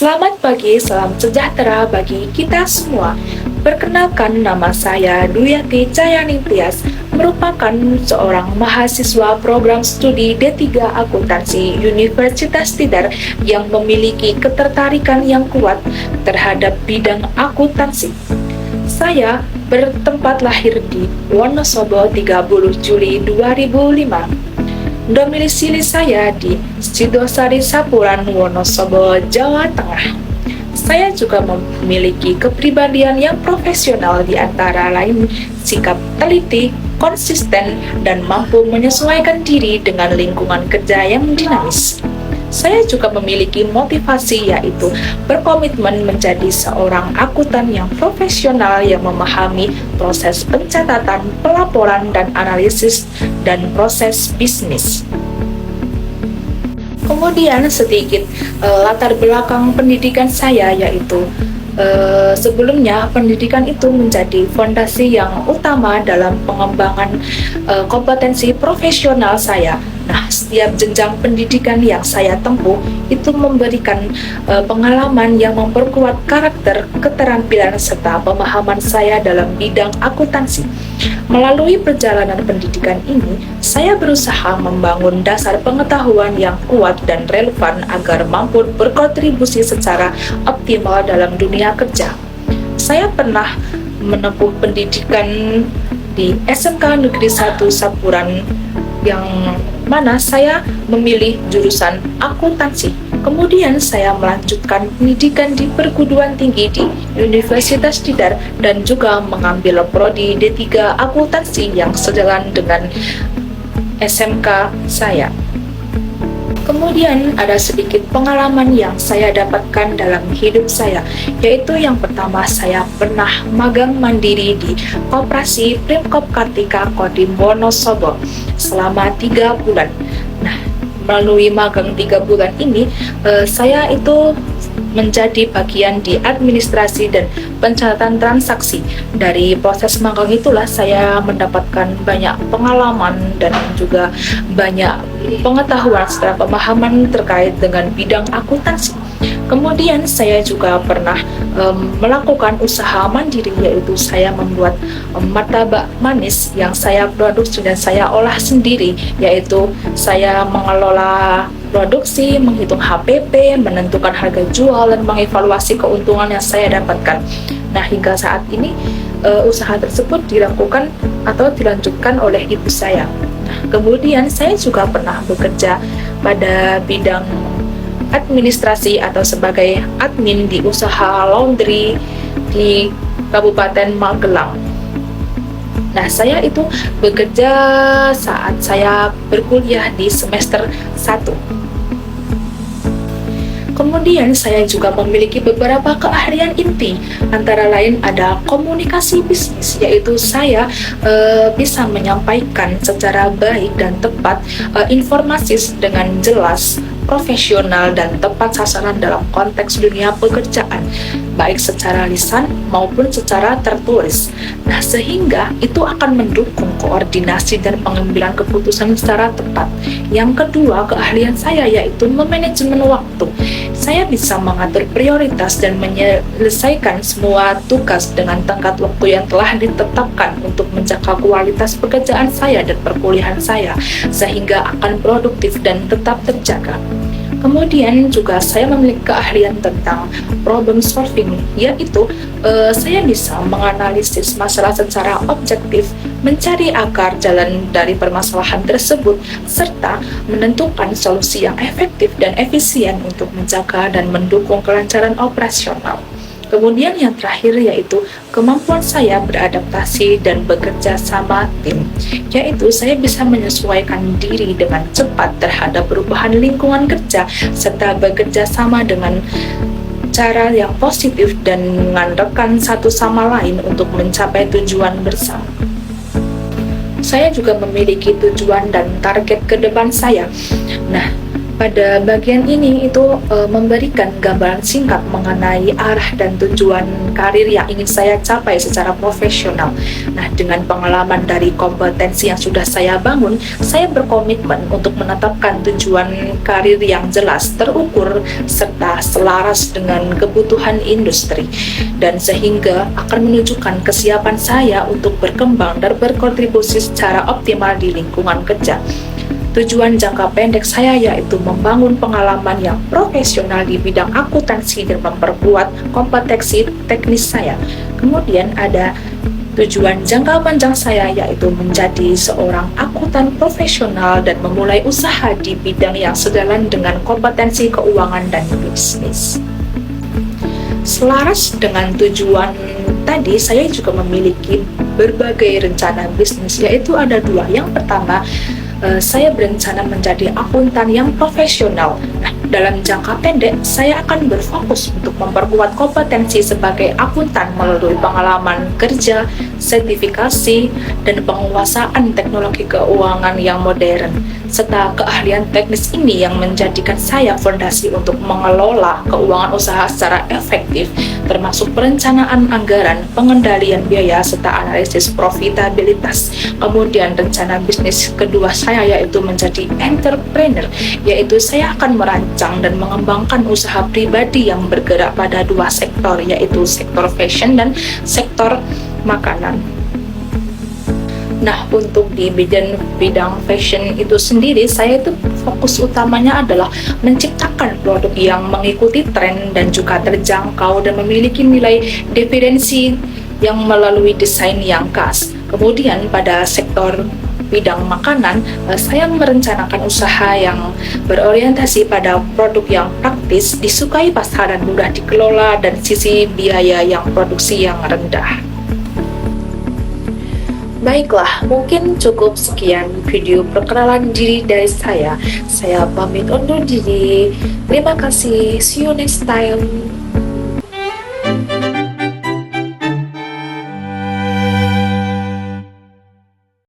Selamat pagi, salam sejahtera bagi kita semua. Perkenalkan, nama saya Duyati Cayani Tias, merupakan seorang mahasiswa program studi D3 Akuntansi Universitas Tidar yang memiliki ketertarikan yang kuat terhadap bidang akuntansi. Saya bertempat lahir di Wonosobo 30 Juli 2005. Domisili saya di Sidosari Sapuran, Wonosobo, Jawa Tengah. Saya juga memiliki kepribadian yang profesional, di antara lain sikap teliti, konsisten, dan mampu menyesuaikan diri dengan lingkungan kerja yang dinamis. Saya juga memiliki motivasi, yaitu berkomitmen menjadi seorang akuntan yang profesional yang memahami proses pencatatan, pelaporan, dan analisis, dan proses bisnis. Kemudian sedikit latar belakang pendidikan saya, yaitu sebelumnya pendidikan itu menjadi fondasi yang utama dalam pengembangan kompetensi profesional saya. Nah, setiap jenjang pendidikan yang saya tempuh itu memberikan pengalaman yang memperkuat karakter, keterampilan, serta pemahaman saya dalam bidang akuntansi. Melalui perjalanan pendidikan ini, saya berusaha membangun dasar pengetahuan yang kuat dan relevan agar mampu berkontribusi secara optimal dalam dunia kerja. Saya pernah menempuh pendidikan di SMK Negeri 1 Sapuran, yang mana saya memilih jurusan akuntansi. Kemudian saya melanjutkan pendidikan di perguruan tinggi di Universitas Tidar dan juga mengambil prodi D3 Akuntansi yang sejalan dengan SMK saya. Kemudian ada sedikit pengalaman yang saya dapatkan dalam hidup saya, yaitu yang pertama, saya pernah magang mandiri di Koperasi Primkop Kartika Kodim Wonosobo selama 3 bulan. Nah, melalui magang 3 bulan ini, saya itu menjadi bagian di administrasi dan pencatatan transaksi. Dari proses magang itulah saya mendapatkan banyak pengalaman dan juga banyak pengetahuan serta pemahaman terkait dengan bidang akuntansi. Kemudian saya juga pernah melakukan usaha mandiri, yaitu saya membuat martabak manis yang saya produksi dan saya olah sendiri, yaitu saya mengelola produksi, menghitung HPP, menentukan harga jual, dan mengevaluasi keuntungan yang saya dapatkan. Nah, hingga saat ini usaha tersebut dilakukan atau dilanjutkan oleh ibu saya. Nah, kemudian saya juga pernah bekerja pada bidang administrasi atau sebagai admin di usaha laundry di Kabupaten Magelang. Nah, saya itu bekerja saat saya berkuliah di semester 1. Kemudian saya juga memiliki beberapa keahlian inti, antara lain ada komunikasi bisnis, yaitu saya bisa menyampaikan secara baik dan tepat informasi dengan jelas, profesional, dan tepat sasaran dalam konteks dunia pekerjaan, baik secara lisan maupun secara tertulis. Nah, sehingga itu akan mendukung koordinasi dan pengambilan keputusan secara tepat. Yang kedua, keahlian saya yaitu memanajemen waktu. Saya bisa mengatur prioritas dan menyelesaikan semua tugas dengan tenggat waktu yang telah ditetapkan untuk menjaga kualitas pekerjaan saya dan perkuliahan saya, sehingga akan produktif dan tetap terjaga. Kemudian juga saya memiliki keahlian tentang problem solving, yaitu saya bisa menganalisis masalah secara objektif, mencari akar jalan dari permasalahan tersebut, serta menentukan solusi yang efektif dan efisien untuk menjaga dan mendukung kelancaran operasional. Kemudian yang terakhir yaitu kemampuan saya beradaptasi dan bekerja sama tim, yaitu saya bisa menyesuaikan diri dengan cepat terhadap perubahan lingkungan kerja, serta bekerja sama dengan cara yang positif dan mengandalkan satu sama lain untuk mencapai tujuan bersama. Saya juga memiliki tujuan dan target ke depan saya. Nah, Pada bagian ini itu memberikan gambaran singkat mengenai arah dan tujuan karir yang ingin saya capai secara profesional. Nah, dengan pengalaman dari kompetensi yang sudah saya bangun, saya berkomitmen untuk menetapkan tujuan karir yang jelas, terukur, serta selaras dengan kebutuhan industri, dan sehingga akan menunjukkan kesiapan saya untuk berkembang dan berkontribusi secara optimal di lingkungan kerja. Tujuan jangka pendek saya yaitu membangun pengalaman yang profesional di bidang akuntansi dan memperkuat kompetensi teknis saya. Kemudian ada tujuan jangka panjang saya yaitu menjadi seorang akuntan profesional dan memulai usaha di bidang yang sejalan dengan kompetensi keuangan dan bisnis. Selaras dengan tujuan tadi, saya juga memiliki berbagai rencana bisnis, yaitu ada dua. Yang pertama, saya berencana menjadi akuntan yang profesional. Nah, dalam jangka pendek, saya akan berfokus untuk memperkuat kompetensi sebagai akuntan melalui pengalaman kerja, sertifikasi, dan penguasaan teknologi keuangan yang modern, serta keahlian teknis ini yang menjadikan saya fondasi untuk mengelola keuangan usaha secara efektif, termasuk perencanaan anggaran, pengendalian biaya, serta analisis profitabilitas. Kemudian rencana bisnis kedua saya yaitu menjadi entrepreneur, yaitu saya akan merancang dan mengembangkan usaha pribadi yang bergerak pada dua sektor, yaitu sektor fashion dan sektor makanan. Nah, untuk di bidang fashion itu sendiri, saya itu fokus utamanya adalah menciptakan produk yang mengikuti tren dan juga terjangkau dan memiliki nilai diferensi yang melalui desain yang khas. Kemudian pada sektor bidang makanan, saya merencanakan usaha yang berorientasi pada produk yang praktis, disukai pasaran, mudah dikelola, dan sisi biaya yang produksi yang rendah. Baiklah, mungkin cukup sekian video perkenalan diri dari saya. Saya pamit undur diri. Terima kasih. See you next time.